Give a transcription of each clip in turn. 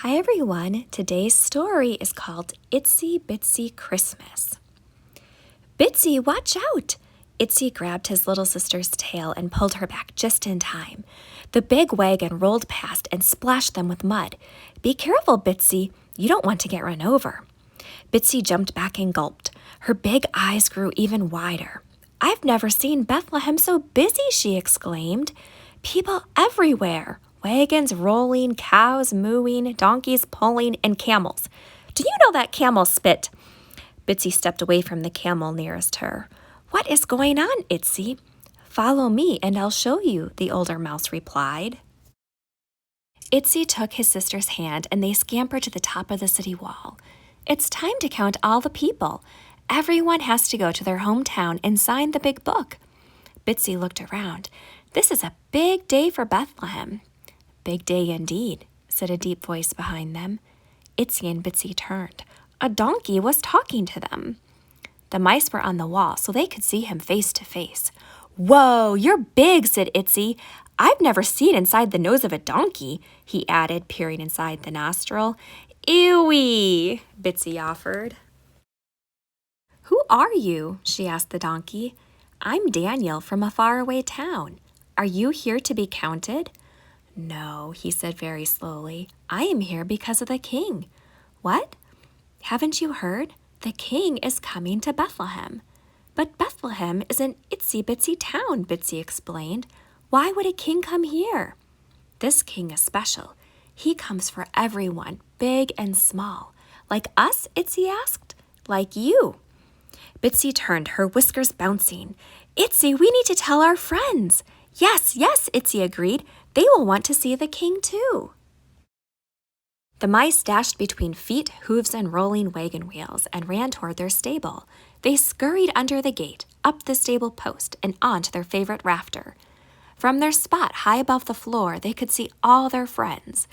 Hi everyone, today's story is called Itsy Bitsy Christmas. Bitsy, watch out! Itsy grabbed his little sister's tail and pulled her back just in time. The big wagon rolled past and splashed them with mud. Be careful, Bitsy, you don't want to get run over. Bitsy jumped back and gulped. Her big eyes grew even wider. I've never seen Bethlehem so busy, she exclaimed. People everywhere. Wagons rolling, cows mooing, donkeys pulling, and camels. Do you know that camels spit? Bitsy stepped away from the camel nearest her. What is going on, Itsy? Follow me and I'll show you, the older mouse replied. Itsy took his sister's hand and they scampered to the top of the city wall. It's time to count all the people. Everyone has to go to their hometown and sign the big book. Bitsy looked around. This is a big day for Bethlehem. Big day indeed, said a deep voice behind them. Itsy and Bitsy turned. A donkey was talking to them. The mice were on the wall so they could see him face to face. Whoa, you're big, said Itsy. I've never seen inside the nose of a donkey, he added, peering inside the nostril. Ewy, Bitsy offered. Who are you? She asked the donkey. I'm Daniel from a faraway town. Are you here to be counted? No, he said very slowly. I am here because of the king. What? Haven't you heard? The king is coming to Bethlehem. But Bethlehem is an itsy-bitsy town, Bitsy explained. Why would a king come here? This king is special. He comes for everyone, big and small. Like us, Itsy asked. Like you. Bitsy turned, her whiskers bouncing. Itsy, we need to tell our friends. Yes, Itsy agreed. They will want to see the king too. The mice dashed between feet, hooves, and rolling wagon wheels and ran toward their stable. They scurried under the gate, up the stable post, and onto their favorite rafter. From their spot high above the floor, they could see all their friends.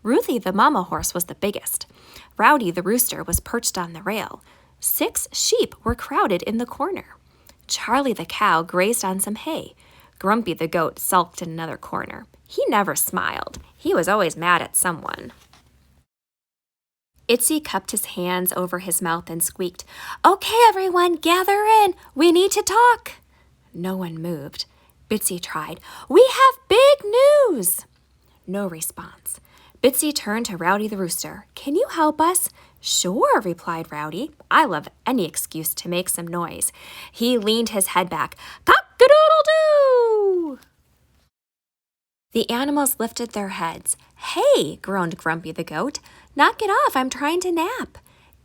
Ruthie the mama horse was the biggest. Rowdy the rooster was perched on the rail. 6 sheep were crowded in the corner. Charlie the cow grazed on some hay. Grumpy the goat sulked in another corner. He never smiled. He was always mad at someone. Itsy cupped his hands over his mouth and squeaked, Okay, everyone, gather in. We need to talk. No one moved. Bitsy tried, We have big news. No response. Bitsy turned to Rowdy the rooster. Can you help us? Sure, replied Rowdy. I love any excuse to make some noise. He leaned his head back. Cock-a-doodle-doo! The animals lifted their heads. Hey, groaned Grumpy the goat. Knock it off, I'm trying to nap.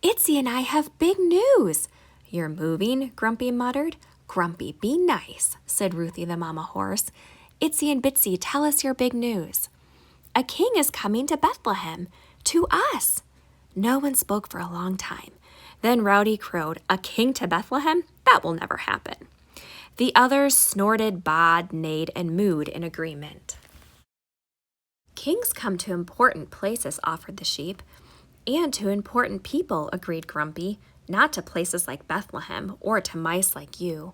Itsy and I have big news. You're moving, Grumpy muttered. Grumpy, be nice, said Ruthie the mama horse. Itsy and Bitsy, tell us your big news. A king is coming to Bethlehem, to us. No one spoke for a long time. Then Rowdy crowed, A king to Bethlehem? That will never happen. The others snorted, baaed, neighed, and mooed in agreement. Kings come to important places, offered the sheep. And to important people, agreed Grumpy, not to places like Bethlehem or to mice like you.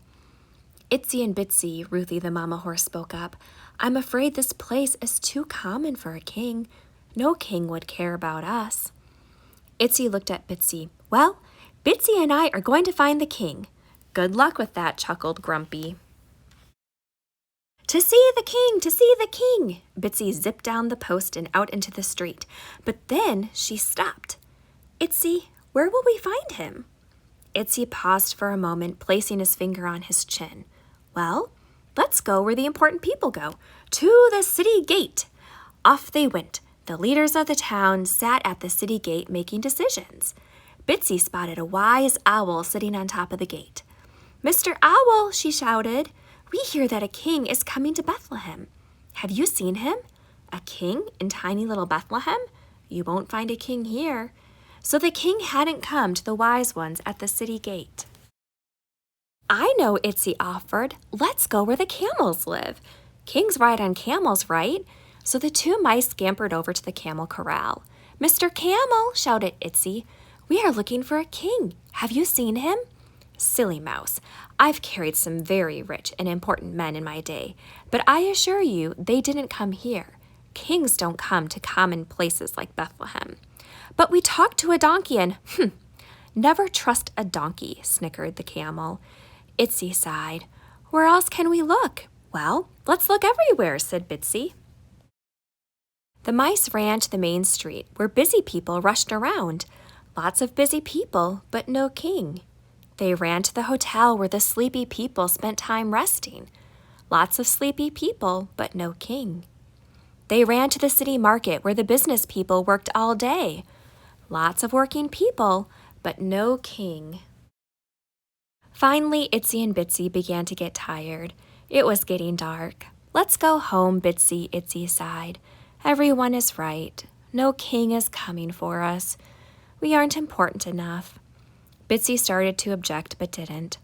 Itsy and Bitsy, Ruthie the mama horse spoke up. I'm afraid this place is too common for a king. No king would care about us. Itsy looked at Bitsy. Well, Bitsy and I are going to find the king. Good luck with that, chuckled Grumpy. To see the king, to see the king! Bitsy zipped down the post and out into the street. But then she stopped. Itsy, where will we find him? Itsy paused for a moment, placing his finger on his chin. Well, let's go where the important people go. To the city gate. Off they went. The leaders of the town sat at the city gate making decisions. Bitsy spotted a wise owl sitting on top of the gate. Mr. Owl, she shouted, we hear that a king is coming to Bethlehem. Have you seen him? A king in tiny little Bethlehem? You won't find a king here. So the king hadn't come to the wise ones at the city gate. I know, Itsy offered. Let's go where the camels live. Kings ride on camels, right? So the 2 mice scampered over to the camel corral. Mr. Camel, shouted Itsy, we are looking for a king. Have you seen him? Silly mouse, I've carried some very rich and important men in my day, but I assure you they didn't come here. Kings don't come to common places like Bethlehem. But we talked to a donkey and, never trust a donkey, snickered the camel. Itsy sighed. Where else can we look? Well, let's look everywhere, said Bitsy. The mice ran to the main street, where busy people rushed around. Lots of busy people, but no king. They ran to the hotel where the sleepy people spent time resting. Lots of sleepy people, but no king. They ran to the city market where the business people worked all day. Lots of working people, but no king. Finally, Itsy and Bitsy began to get tired. It was getting dark. Let's go home, Bitsy, Itsy sighed. Everyone is right. No king is coming for us. We aren't important enough. Bitsy started to object but didn't.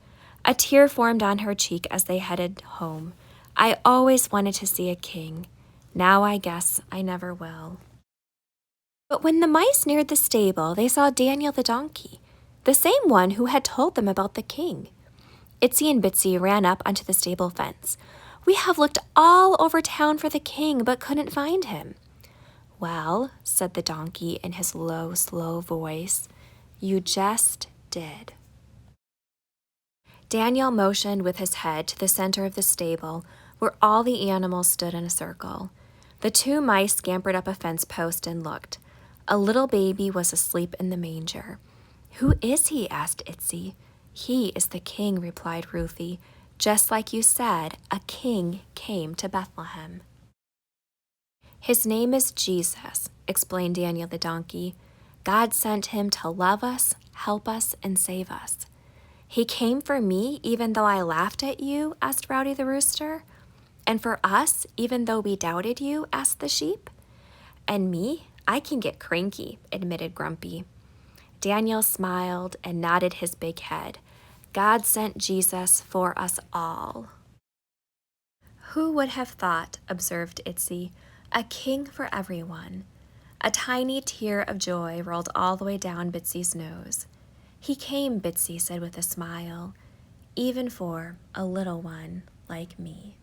A tear formed on her cheek as they headed home. I always wanted to see a king. Now I guess I never will. But when the mice neared the stable, they saw Daniel the donkey, the same one who had told them about the king. Itsy and Bitsy ran up onto the stable fence. We have looked all over town for the king, but couldn't find him. Well, said the donkey in his low, slow voice, you just did. Daniel motioned with his head to the center of the stable, where all the animals stood in a circle. The two mice scampered up a fence post and looked. A little baby was asleep in the manger. Who is he? Asked Itsy. He is the king, replied Ruthie. Just like you said, a king came to Bethlehem. His name is Jesus, explained Daniel the donkey. God sent him to love us, help us, and save us. He came for me even though I laughed at you? Asked Rowdy the rooster. And for us, even though we doubted you? Asked the sheep. And me? I can get cranky, admitted Grumpy. Daniel smiled and nodded his big head. God sent Jesus for us all. Who would have thought, observed Itsy, a king for everyone. A tiny tear of joy rolled all the way down Bitsy's nose. He came, Bitsy said with a smile, even for a little one like me.